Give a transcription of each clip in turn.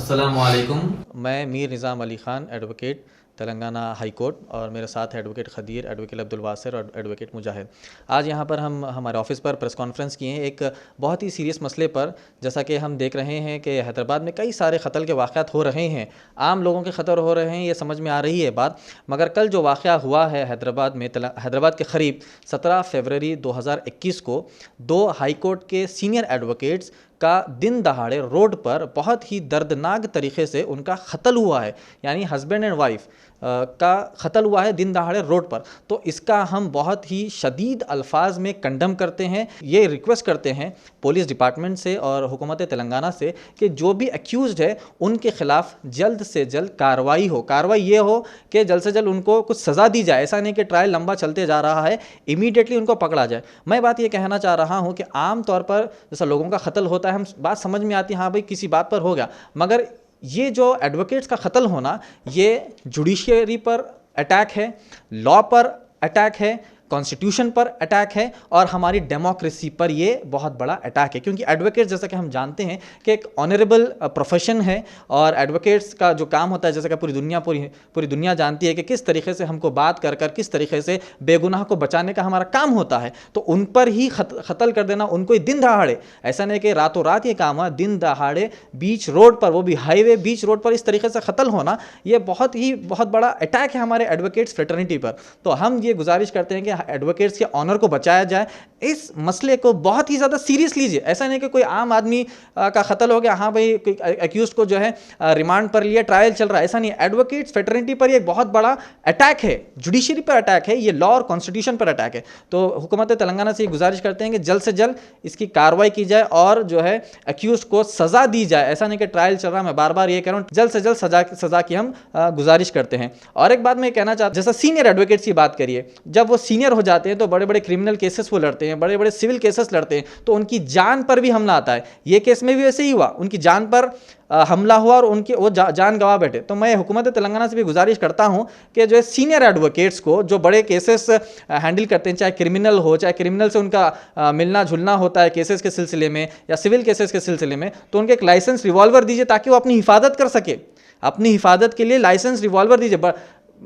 अस्सलामुअलैकुम। मैं Mir Nizam Ali Khan, advocate, Telangana high court, और मेरे साथ है एडवोकेट खदीर, एडवोकेट अब्दुल वासिर और एडवोकेट मुजाहिद। आज यहाँ पर हम हमारे ऑफिस पर प्रेस कॉन्फ्रेंस किए हैं एक बहुत ही सीरियस मसले पर। जैसा कि हम देख रहे हैं कि हैदराबाद में कई सारे क़त्ल के वाक़यात हो रहे हैं, आम लोगों के क़त्ल हो रहे हैं, ये समझ में आ रही है बात। मगर कल जो वाक़या हुआ है हैदराबाद में, हैदराबाद के क़रीब 17 फरवरी 2021 को 2 हाई कोर्ट के सीनियर एडवोकेट्स का दिन दहाड़े रोड पर बहुत ही दर्दनाक तरीके से उनका क़त्ल हुआ है। यानी हस्बैंड एंड वाइफ का क़त्ल हुआ है दिन दहाड़े रोड पर। तो इसका हम बहुत ही शदीद अल्फाज में कंडम करते हैं। ये रिक्वेस्ट करते हैं पुलिस डिपार्टमेंट से और हुकूमत तेलंगाना से कि जो भी एक्यूज़्ड है उनके ख़िलाफ़ जल्द से जल्द कार्रवाई हो। कार्रवाई ये हो कि जल्द से जल्द उनको कुछ सज़ा दी जाए। ऐसा नहीं कि ट्रायल लंबा चलते जा रहा है, इमीडिएटली उनको पकड़ा जाए। मैं बात ये कहना चाह रहा हूँ कि आम तौर पर जैसा लोगों का क़त्ल होता है, हम बात समझ में आती है, हाँ भाई किसी बात पर हो गया, मगर ये जो एडवोकेट्स का क़त्ल होना, ये जुडिशरी पर अटैक है, लॉ पर अटैक है, कॉन्स्टिट्यूशन पर अटैक है और हमारी डेमोक्रेसी पर ये बहुत बड़ा अटैक है। क्योंकि एडवोकेट्स, जैसा कि हम जानते हैं कि एक ऑनरेबल प्रोफेशन है और एडवोकेट्स का जो काम होता है, जैसा कि पूरी दुनिया जानती है कि किस तरीके से हमको बात कर कर किस तरीके से बेगुनाह को बचाने का हमारा काम होता है। तो उन पर ही क़त्ल कर देना, उनको ही दिन दहाड़े, ऐसा नहीं कि रातों रात ये काम हुआ, दिन दहाड़े बीच रोड पर, वो भी हाईवे बीच रोड पर इस तरीके से क़त्ल होना, ये बहुत बड़ा अटैक है हमारे एडवोकेट्स फ्रेटर्निटी पर। तो हम ये गुजारिश करते हैं कि एडवोकेट्स के ऑनर को बचाया जाए। इस मसले को बहुत ही ज़्यादा सीरियस लीजिए। ऐसा नहीं कि कोई आम आदमी का क़त्ल हो गया, हाँ भाई एक्यूज़ को जो है रिमांड पर लिया, ट्रायल चल रहा है, ऐसा नहीं। एडवोकेट्स फ्रेटर्निटी पर एक बहुत बड़ा अटैक है, जुडिशरी पर अटैक है, ये लॉ और कॉन्स्टिट्यूशन पर अटैक है। तो हुकूमत तेलंगाना से ये गुजारिश करते हैं कि जल्द से जल्द इसकी कार्रवाई की जाए और जो है एक्यूज़ को सज़ा दी जाए। ऐसा नहीं कि ट्रायल चल रहा है, मैं बार बार ये कह रहा हूँ, जल्द से जल्द सज़ा की हम गुजारिश करते हैं। और एक बात मैं कहना चाहता हूँ, जैसा सीनियर एडवोकेट्स की बात करिए, जब वो सीनियर हो जाते हैं तो बड़े बड़े क्रिमिनल केसेस वो लड़ते हैं, बड़े बड़े सिविल केसेस लड़ते हैं, तो उनकी जान पर भी हमला आता है। ये केस में भी वैसे ही हुआ, उनकी जान पर हमला हुआ और उनके वो जान गंवा बैठे। तो मैं हुकूमत तेलंगाना से भी गुजारिश करता हूं कि जो है सीनियर एडवोकेट्स को, जो बड़े केसेस हैंडल करते हैं, चाहे क्रिमिनल हो, चाहे क्रिमिनल से उनका मिलना जुलना होता है केसेस के सिलसिले में या सिविल केसेस के सिलसिले में, तो उनके एक लाइसेंस रिवॉल्वर दीजिए ताकि वो अपनी हिफाजत कर सके। अपनी हिफाजत के लिए लाइसेंस रिवॉल्वर दीजिए।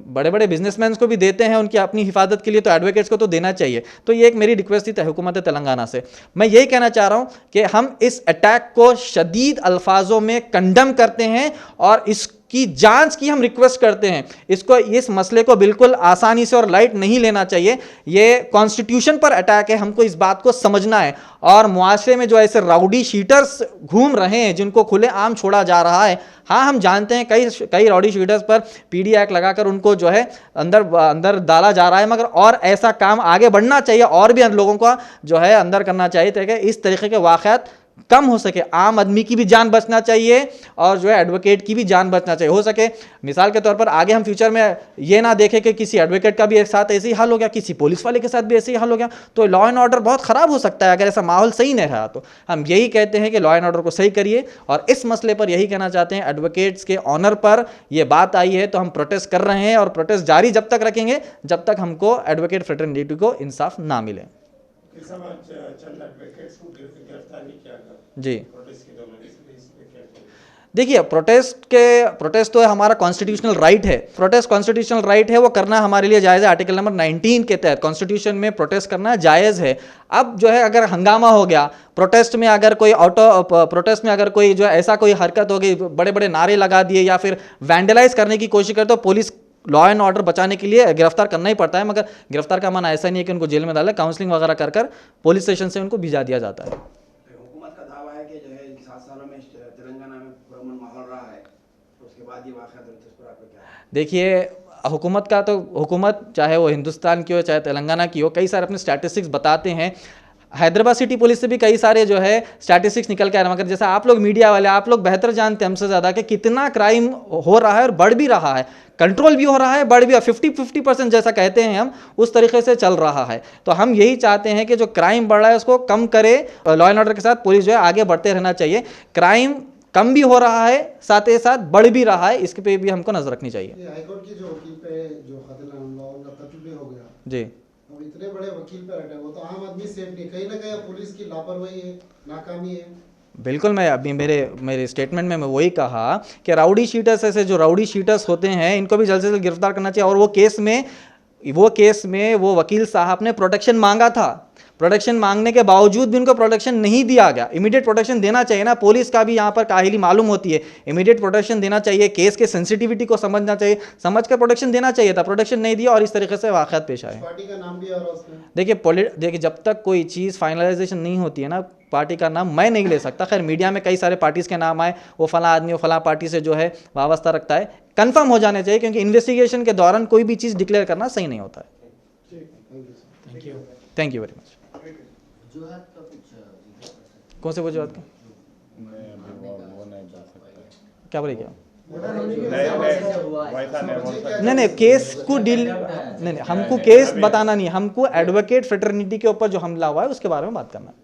बड़े बड़े बिजनेसमैन को भी देते हैं उनकी अपनी हिफाजत के लिए, तो एडवोकेट्स को तो देना चाहिए। तो ये एक मेरी रिक्वेस्ट थी हुकूमत तेलंगाना से। मैं यही कहना चाह रहा हूं कि हम इस अटैक को शदीद अल्फाजों में कंडम करते हैं और इसकी जांच की हम रिक्वेस्ट करते हैं। इस मसले को बिल्कुल आसानी से और लाइट नहीं लेना चाहिए। ये कॉन्स्टिट्यूशन पर अटैक है, हमको इस बात को समझना है। और मुआशरे में जो ऐसे राउडी शीटर्स घूम रहे हैं जिनको खुलेआम छोड़ा जा रहा है, हाँ हम जानते हैं कई राउडी शीटर्स पर पीडी एक्ट लगाकर उनको जो है अंदर डाला जा रहा है, मगर और ऐसा काम आगे बढ़ना चाहिए और भी लोगों को जो है अंदर करना चाहिए ताकि इस तरीके के वाक़यात कम हो सके। आम आदमी की भी जान बचना चाहिए और जो है एडवोकेट की भी जान बचना चाहिए। हो सके मिसाल के तौर पर आगे हम फ्यूचर में ये ना देखें कि किसी एडवोकेट का भी एक साथ ऐसे ही हाल हो गया, किसी पुलिस वाले के साथ भी ऐसे ही हाल हो गया, तो लॉ एंड ऑर्डर बहुत ख़राब हो सकता है अगर ऐसा माहौल सही नहीं रहा। तो हम यही कहते हैं कि लॉ एंड ऑर्डर को सही करिए। और इस मसले पर यही कहना चाहते हैं, एडवोकेट्स के ऑनर पर यह बात आई है तो हम प्रोटेस्ट कर रहे हैं और प्रोटेस्ट जारी जब तक रखेंगे जब तक हमको एडवोकेट फ्रेटर्निटी को इंसाफ ना मिले। जी देखिए, प्रोटेस्ट तो हमारा कॉन्स्टिट्यूशनल राइट है। प्रोटेस्ट कॉन्स्टिट्यूशनल राइट है, वो करना हमारे लिए जायज़ है। आर्टिकल नंबर 19 के तहत कॉन्स्टिट्यूशन में प्रोटेस्ट करना जायज़ है। अब जो है अगर हंगामा हो गया प्रोटेस्ट में, अगर कोई प्रोटेस्ट में अगर कोई जो ऐसा कोई हरकत हो गई, बड़े बड़े नारे लगा दिए या फिर वैंडलाइज करने की कोशिश करे, तो पुलिस लॉ एंड ऑर्डर बचाने के लिए गिरफ्तार करना ही पड़ता है। मगर गिरफ्तार का माना ऐसा नहीं है कि उनको जेल में डाला, काउंसलिंग वगैरह कर कर पुलिस स्टेशन से उनको भिजा दिया जाता है। हुकूमत का दावा है कि जो है 7 सालों में तेलंगाना में पुरअमन माहौल रहा है, तो उसके बाद ये वाक़यात हुए, तो इस पर आपका क्या है? देखिए, हुकूमत चाहे वो हिंदुस्तान की हो चाहे तेलंगाना की हो, कई सारे अपने स्टैटिस्टिक्स बताते हैं। हैदराबाद सिटी पुलिस से भी कई सारे जो है स्टैटिस्टिक्स निकल के आ रहे हैं। मगर जैसा आप लोग मीडिया वाले, आप लोग बेहतर जानते हैं हमसे ज़्यादा कि कितना क्राइम हो रहा है और बढ़ भी रहा है, कंट्रोल भी हो रहा है, बढ़ भी 50% जैसा कहते हैं हम, उस तरीके से चल रहा है। तो हम यही चाहते हैं कि जो क्राइम बढ़ रहा है उसको कम करे। लॉ एंड ऑर्डर के साथ पुलिस जो है आगे बढ़ते रहना चाहिए। क्राइम कम भी हो रहा है, साथ ही साथ बढ़ भी रहा है, इसके पे भी हमको नजर रखनी चाहिए। हाईकोर्ट की जो वकील पे जो कत्ल भी हो गया जी, अब इतने बड़े वकील पे अटैक, वो तो आम आदमी सेफ नहीं, कहीं ना कहीं पुलिस की लापरवाही है, नाकामी है। बिल्कुल, मैं अभी मेरे स्टेटमेंट में मैं वही कहा कि राउडी शीटर्स, ऐसे जो राउडी शीटर्स होते हैं इनको भी जल्द से जल्द गिरफ्तार करना चाहिए। और वो केस में वो वकील साहब ने प्रोटेक्शन मांगा था, प्रोटेक्शन मांगने के बावजूद भी उनको प्रोटेक्शन नहीं दिया गया। इमीडिएट प्रोटेक्शन देना चाहिए ना, पुलिस का भी यहाँ पर काहिली मालूम होती है। इमीडिएट प्रोटेक्शन देना चाहिए, केस के सेंसिटिविटी को समझना चाहिए, समझ कर प्रोटेक्शन देना चाहिए था। प्रोटेक्शन नहीं दिया और इस तरीके से वाक़यात पेश आए। पार्टी का नाम भी आ रहा है उसमें। देखिए जब तक कोई चीज़ फाइनलाइजेशन नहीं होती है ना, पार्टी का नाम मैं नहीं ले सकता। खैर मीडिया में कई सारे पार्टीज़ के नाम आए, वो फला आदमी वो फला पार्टी से जो है वाबस्ता रखता है। कंफर्म हो जाने चाहिए, क्योंकि इन्वेस्टिगेशन के दौरान कोई भी चीज़ डिक्लेयर करना सही नहीं होता है। Thank you very much. कौन से वजूहत का क्या बोले क्या? नहीं, केस को डील नहीं, हमको केस बताना नहीं, हमको एडवोकेट फ्रेटर्निटी के ऊपर जो हमला हुआ है उसके बारे में बात करना है।